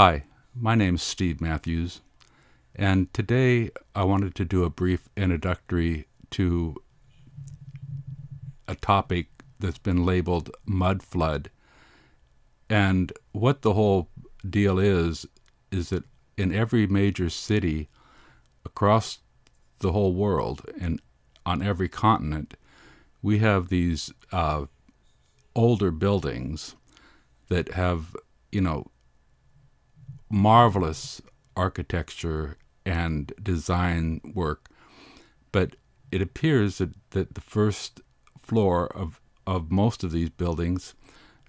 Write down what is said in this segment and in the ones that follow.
Hi, my name is Steve Matthews, and today I wanted to do a brief introductory to a topic that's been labeled mud flood. And what the whole deal is that in every major city across the whole world and on every continent, we have these older buildings that have, marvelous architecture and design work, but it appears that the first floor of most of these buildings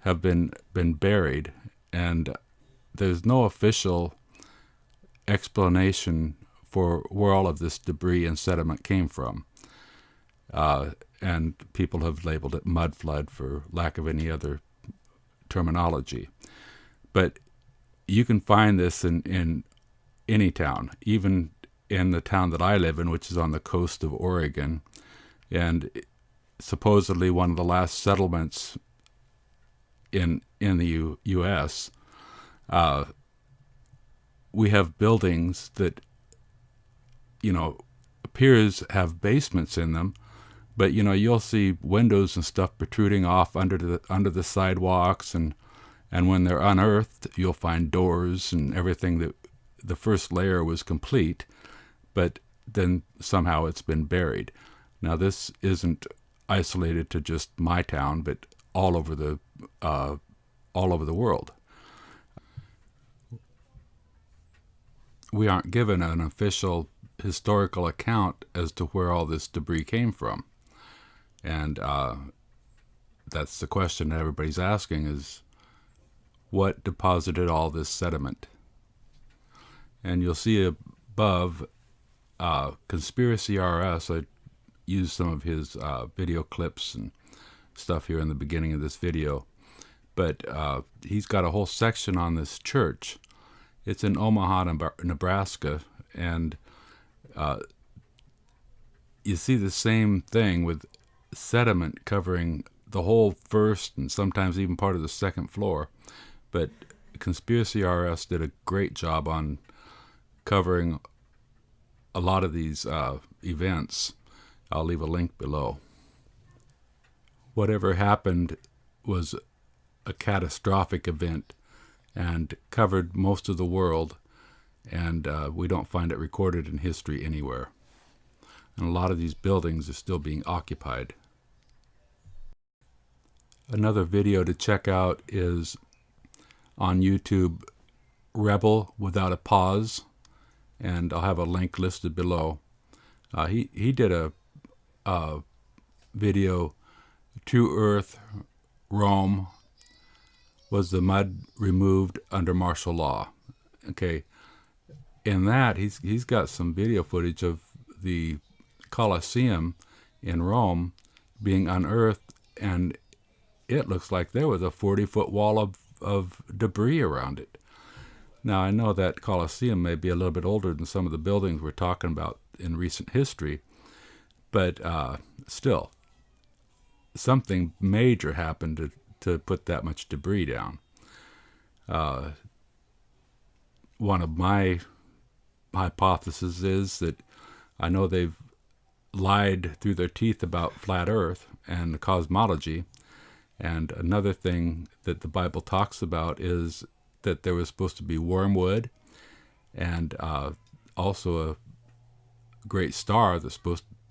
have been buried, and there's no official explanation for where all of this debris and sediment came from. And people have labeled it mud flood for lack of any other terminology. But you can find this in any town, even in the town that I live in, which is on the coast of Oregon, and supposedly one of the last settlements in the U.S. We have buildings that appears have basements in them, but you'll see windows and stuff protruding off under the sidewalks, and when they're unearthed, you'll find doors and everything. That the first layer was complete, but then somehow it's been buried. Now, this isn't isolated to just my town, but all over the world. We aren't given an official historical account as to where all this debris came from, and that's the question that everybody's asking: is what deposited all this sediment? And you'll see above Conspiracy RS. I used some of his video clips and stuff here in the beginning of this video, but he's got a whole section on this church. It's in Omaha, Nebraska, and you see the same thing with sediment covering the whole first and sometimes even part of the second floor. But Conspiracy RS did a great job on covering a lot of these events. I'll leave a link below. Whatever happened was a catastrophic event and covered most of the world, and we don't find it recorded in history anywhere. And a lot of these buildings are still being occupied. Another video to check out is on YouTube, Rebel Without a Pause, and I'll have a link listed below. He did a video, To Earth, Rome, Was the Mud Removed Under Martial Law? Okay, in that he's got some video footage of the Colosseum in Rome being unearthed, and it looks like there was a 40-foot wall of debris around it. Now, I know that Colosseum may be a little bit older than some of the buildings we're talking about in recent history, but still, something major happened to put that much debris down. One of my hypotheses is that I know they've lied through their teeth about flat Earth and cosmology, and another thing that the Bible talks about is that there was supposed to be wormwood and also a great star that's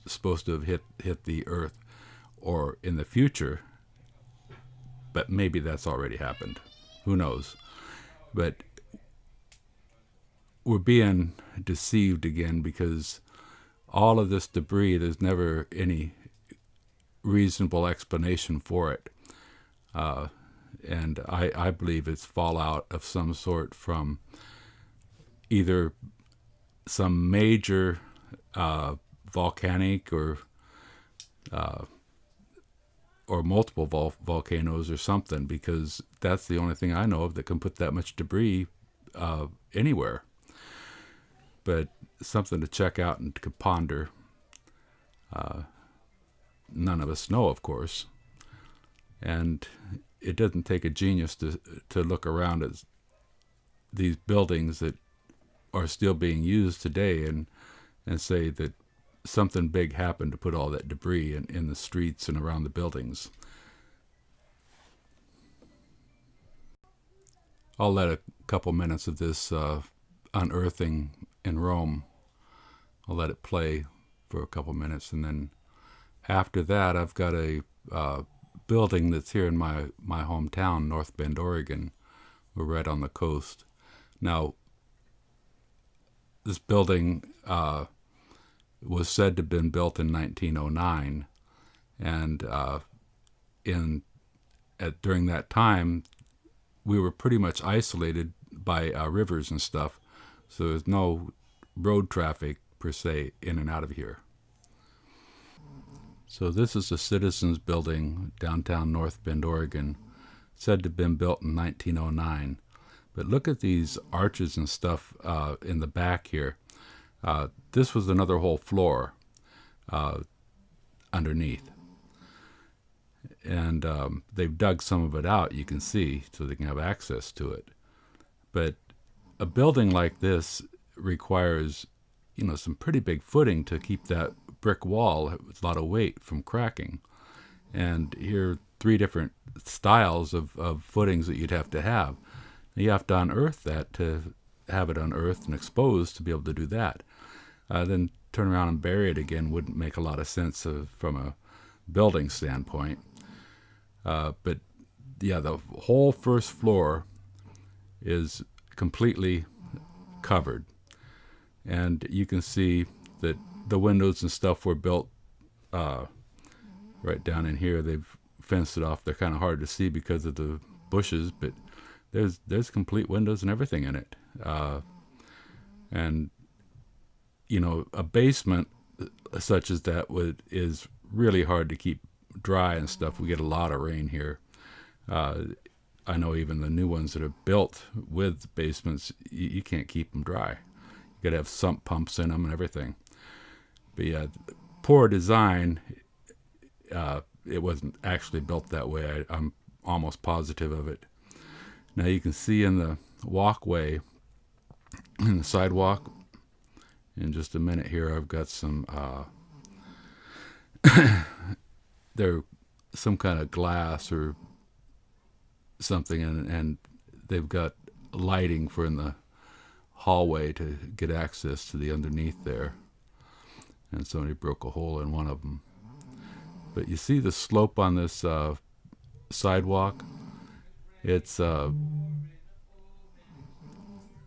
supposed to have hit the Earth, or in the future, but maybe that's already happened. Who knows? But we're being deceived again, because all of this debris, there's never any reasonable explanation for it. And I believe it's fallout of some sort from either some major volcanic or multiple volcanoes or something, because that's the only thing I know of that can put that much debris anywhere. But something to check out and to ponder. None of us know, of course. And it doesn't take a genius to look around these buildings that are still being used today, and say that something big happened to put all that debris in the streets and around the buildings. I'll let a couple minutes of this unearthing in Rome. I'll let it play for a couple minutes, and then after that, I've got a building that's here in my hometown, North Bend, Oregon. We're right on the coast. Now, this building was said to have been built in 1909, and during that time, we were pretty much isolated by rivers and stuff, so there's no road traffic per se in and out of here. So this is a Citizens Building, downtown North Bend, Oregon, said to have been built in 1909. But look at these arches and stuff in the back here. This was another whole floor underneath. And they've dug some of it out, you can see, so they can have access to it. But a building like this requires, some pretty big footing to keep that brick wall with a lot of weight from cracking. And here are 3 different styles of footings that you'd have to have. You have to unearth that to have it unearthed and exposed to be able to do that. Then turn around and bury it again wouldn't make a lot of sense from a building standpoint. But yeah, the whole first floor is completely covered. And you can see that the windows and stuff were built right down in here. They've fenced it off. They're kind of hard to see because of the bushes, but there's complete windows and everything in it. And a basement such as that is really hard to keep dry and stuff. We get a lot of rain here. I know even the new ones that are built with basements, you can't keep them dry. You got to have sump pumps in them and everything. But yeah, poor design. It wasn't actually built that way. I'm almost positive of it. Now you can see in the walkway, in the sidewalk, in just a minute here, I've got some, they're some kind of glass or something, and they've got lighting for in the hallway to get access to the underneath there. And somebody broke a hole in one of them. But you see the slope on this sidewalk? It's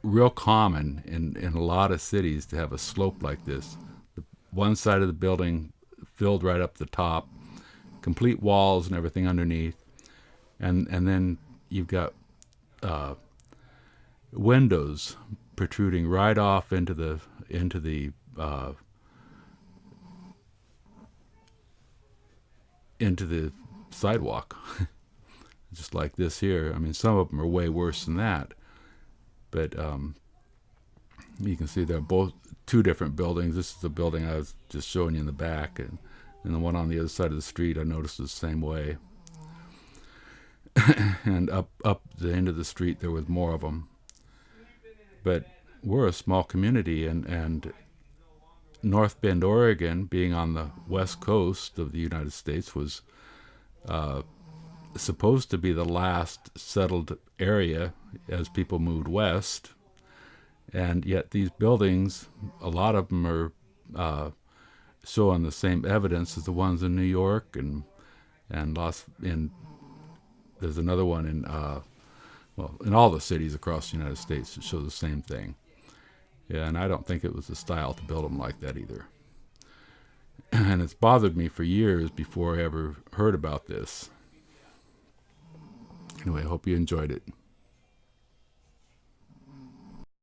real common in a lot of cities to have a slope like this. One side of the building filled right up the top, complete walls and everything underneath, and then you've got windows protruding right off into the sidewalk, just like this here. I mean, some of them are way worse than that, but you can see they're both 2 different buildings. This is the building I was just showing you in the back, and the one on the other side of the street I noticed the same way. And up the end of the street there was more of them. But we're a small community, and North Bend, Oregon, being on the west coast of the United States, was supposed to be the last settled area as people moved west. And yet these buildings, a lot of them are showing the same evidence as the ones in New York, and there's another one in all the cities across the United States that show the same thing. Yeah, and I don't think it was the style to build them like that either. And it's bothered me for years before I ever heard about this. Anyway, I hope you enjoyed it.